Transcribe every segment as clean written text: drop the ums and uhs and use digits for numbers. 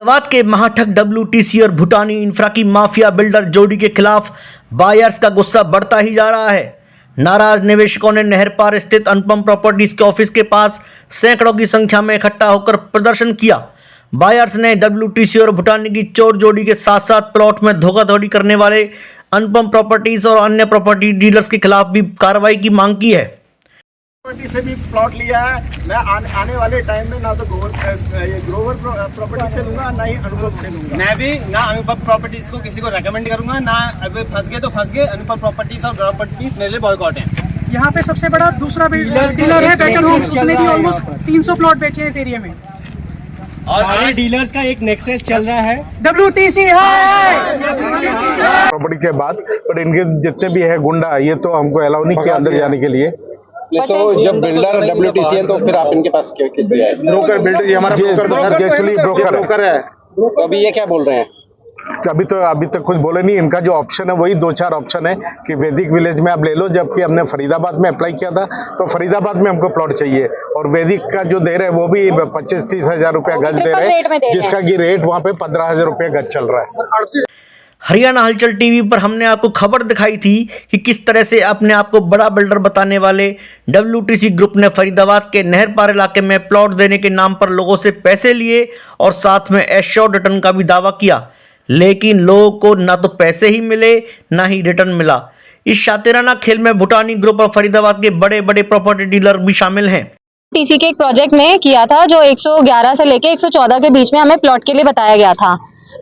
फरीदाबाद के महाठग डब्ल्यूटीसी और भूटानी इंफ्रा की माफिया बिल्डर जोड़ी के खिलाफ बायर्स का गुस्सा बढ़ता ही जा रहा है। नाराज निवेशकों ने नहर पार स्थित अनुपम प्रॉपर्टीज के ऑफिस के पास सैकड़ों की संख्या में इकट्ठा होकर प्रदर्शन किया। बायर्स ने डब्ल्यूटीसी और भूटानी की चोर जोड़ी के साथ साथ प्लॉट में धोखाधड़ी करने वाले अनुपम प्रॉपर्टीज और अन्य प्रॉपर्टी डीलर्स के खिलाफ भी कार्रवाई की मांग की है। प्रॉपर्टी से भी प्लॉट लिया है। मैं आने वाले टाइम में ना तो ग्रोवर प्रॉपर्टी से लूंगा, ना ही अनुपम से लूंगा। मैं भी ना अनुपम प्रॉपर्टीज को किसी को रेकमेंड करूंगा, ना अभी फंस गए तो फंस गए। अनुपम प्रॉपर्टीज और प्रॉपर्टीज मेरे लिए बॉयकॉट है। यहाँ पे सबसे बड़ा दूसरा डीलर है बेटर होम्स, उसने भी ऑलमोस्ट 300 प्लॉट बेचे हैं इस एरिया में। और सारे डीलर्स का एक नेक्सस चल रहा है। डब्ल्यूटीसी है प्रॉपर्टी के बाद, पर इनके जितने भी है गुंडा, ये तो हमको अलाउ नहीं किया अंदर जाने के लिए। तो जब बिल्डर डब्ल्यूटीसी है तो फिर आप इनके पास किस लिए आए? ब्रोकर बिल्डर, ये हमारा एक्चुअली ब्रोकर है। तो अभी ये क्या बोल रहे हैं? अभी तक कुछ बोले नहीं। इनका जो ऑप्शन है वही 2-4 ऑप्शन है कि वैदिक विलेज में आप ले लो, जबकि हमने फरीदाबाद में अप्लाई किया था तो फरीदाबाद में हमको प्लॉट चाहिए, और वैदिक का जो दे रहे हैं वो भी 25-30 हजार रुपया गज दे रहे हैं, जिसका की रेट वहाँ पे 15,000 रुपया गज चल रहा है। हरियाणा हलचल टीवी पर हमने आपको खबर दिखाई थी कि किस तरह से अपने आप को बड़ा बिल्डर बताने वाले डब्ल्यूटीसी ग्रुप ने फरीदाबाद के नहर पार इलाके में प्लॉट देने के नाम पर लोगों से पैसे लिए और साथ में एश्योर्ड रिटर्न का भी दावा किया, लेकिन लोगों को ना तो पैसे ही मिले ना ही रिटर्न मिला। इस शातिराना खेल में भूटानी ग्रुप और फरीदाबाद के बड़े बड़े प्रॉपर्टी डीलर भी शामिल हैं। टीसी के एक प्रोजेक्ट में किया था जो 111 से लेके 114 के बीच में हमें प्लॉट के लिए बताया गया था।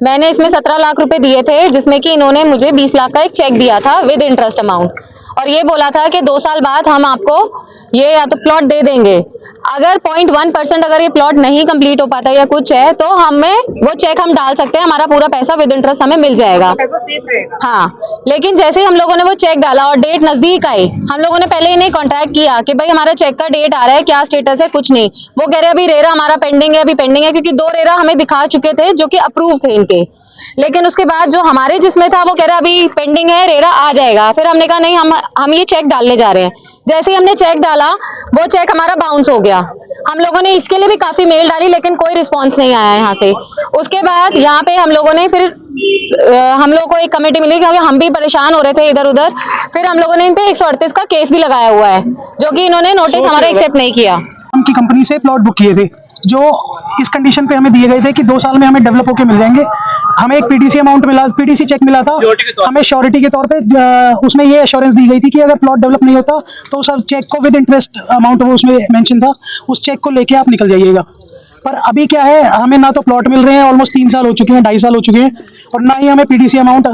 मैंने इसमें 17 लाख रुपए दिए थे, जिसमें कि इन्होंने मुझे 20 लाख का एक चेक दिया था विद इंटरेस्ट अमाउंट, और ये बोला था कि 2 साल बाद हम आपको ये या तो प्लॉट दे देंगे। अगर 0.1% अगर ये प्लॉट नहीं कंप्लीट हो पाता या कुछ है तो हमें वो चेक हम डाल सकते हैं, हमारा पूरा पैसा विद इंटरेस्ट हमें मिल जाएगा। हाँ, लेकिन जैसे ही हम लोगों ने वो चेक डाला और डेट नजदीक आई, हम लोगों ने पहले इन्हें कांटेक्ट किया कि भाई हमारा चेक का डेट आ रहा है, क्या स्टेटस है, कुछ नहीं। वो कह रहे अभी रेरा हमारा पेंडिंग है, अभी पेंडिंग है, क्योंकि 2 रेरा हमें दिखा चुके थे जो कि अप्रूव थे इनके। लेकिन उसके बाद जो हमारे जिसमें था वो कह रहा अभी पेंडिंग है, रेरा आ जाएगा। फिर हमने कहा नहीं, हम ये चेक डालने जा रहे हैं। जैसे ही हमने चेक डाला वो चेक हमारा बाउंस हो गया। हम लोगों ने इसके लिए भी काफी मेल डाली, लेकिन कोई रिस्पांस नहीं आया यहाँ से। उसके बाद यहाँ पे हम लोगों ने फिर हम लोगों को एक कमेटी मिली, क्योंकि हम भी परेशान हो रहे थे इधर उधर। फिर हम लोगों ने इन पे 138 का केस भी लगाया हुआ है, जो कि इन्होंने नोटिस हमारा एक्सेप्ट नहीं किया। उनकी कंपनी से प्लॉट बुक किए थे जो इस कंडीशन पे हमें दिए गए थे कि 2 साल में हमें डेवलप होके मिल जाएंगे। हमें एक पीडीसी अमाउंट मिला, पीडीसी चेक मिला था हमें श्योरिटी के तौर पे। उसमें ये एश्योरेंस दी गई थी कि अगर प्लॉट डेवलप नहीं होता तो उस चेक को विद इंटरेस्ट अमाउंट, वो उसमें मेंशन था, उस चेक को लेके आप निकल जाइएगा। पर अभी क्या है, हमें ना तो प्लॉट मिल रहे हैं, ऑलमोस्ट 3 साल हो चुके हैं, 2.5 साल हो चुके हैं, और ना ही हमें पीडीसी अमाउंट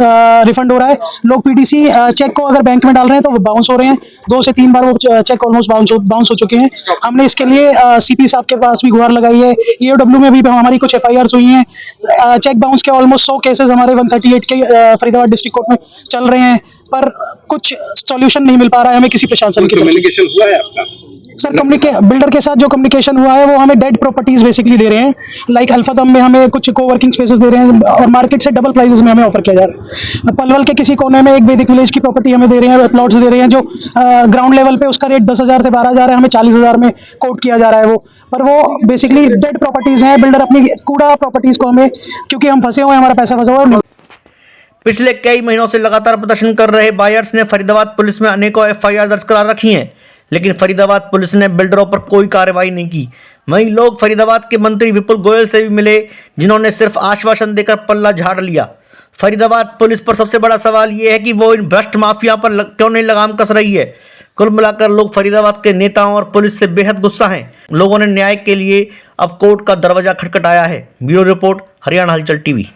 रिफंड हो रहा है। लोग पीडीसी चेक को अगर बैंक में डाल रहे हैं तो वो बाउंस हो रहे हैं। 2 से 3 बार वो चेक ऑलमोस्ट बाउंस हो चुके हैं। हमने इसके लिए सीपी साहब के पास भी गुहार लगाई है, ईओडब्ल्यू में भी हमारी कुछ FIRs हुई हैं। चेक बाउंस के ऑलमोस्ट 100 केसेस हमारे 138 के फरीदाबाद डिस्ट्रिक्ट कोर्ट में चल रहे हैं, पर कुछ सॉल्यूशन नहीं मिल पा रहा है हमें किसी प्रशासन की। कम्युनिकेशन हुआ है आपका? सर, बिल्डर के साथ जो कम्युनिकेशन हुआ है वो हमें डेड प्रॉपर्टीज बेसिकली दे रहे हैं। लाइक अल्फादम में हमें कुछ कोवर्किंग स्पेसेस दे रहे हैं और मार्केट से डबल प्राइसेस में हमें ऑफर किया जा रहा है। पलवल के किसी कोने में एक वैदिक विलेज की प्रॉपर्टी हमें दे रहे हैं, प्लॉट्स दे रहे हैं जो ग्राउंड लेवल पे उसका रेट 10,000 से 12,000 है, हमें 40,000 में कोट किया जा रहा है वो। पर वो बेसिकली डेड प्रॉपर्टीज हैं। बिल्डर अपनी कूड़ा प्रॉपर्टीज को हमें, क्योंकि हम फंसे हुए हैं, हमारा पैसा फंसा हुआ है। पिछले कई महीनों से लगातार प्रदर्शन कर रहे बायर्स ने फरीदाबाद पुलिस में अनेकों FIR दर्ज करा रखी हैं, लेकिन फरीदाबाद पुलिस ने बिल्डरों पर कोई कार्रवाई नहीं की। वहीं लोग फरीदाबाद के मंत्री विपुल गोयल से भी मिले, जिन्होंने सिर्फ आश्वासन देकर पल्ला झाड़ लिया। फरीदाबाद पुलिस पर सबसे बड़ा सवाल ये है कि वो इन भ्रष्ट माफिया पर क्यों नहीं लगाम कस रही है। कुल मिलाकर लोग फरीदाबाद के नेताओं और पुलिस से बेहद गुस्सा हैं। लोगों ने न्याय के लिए अब कोर्ट का दरवाजा खटखटाया है। ब्यूरो रिपोर्ट, हरियाणा हलचल टीवी।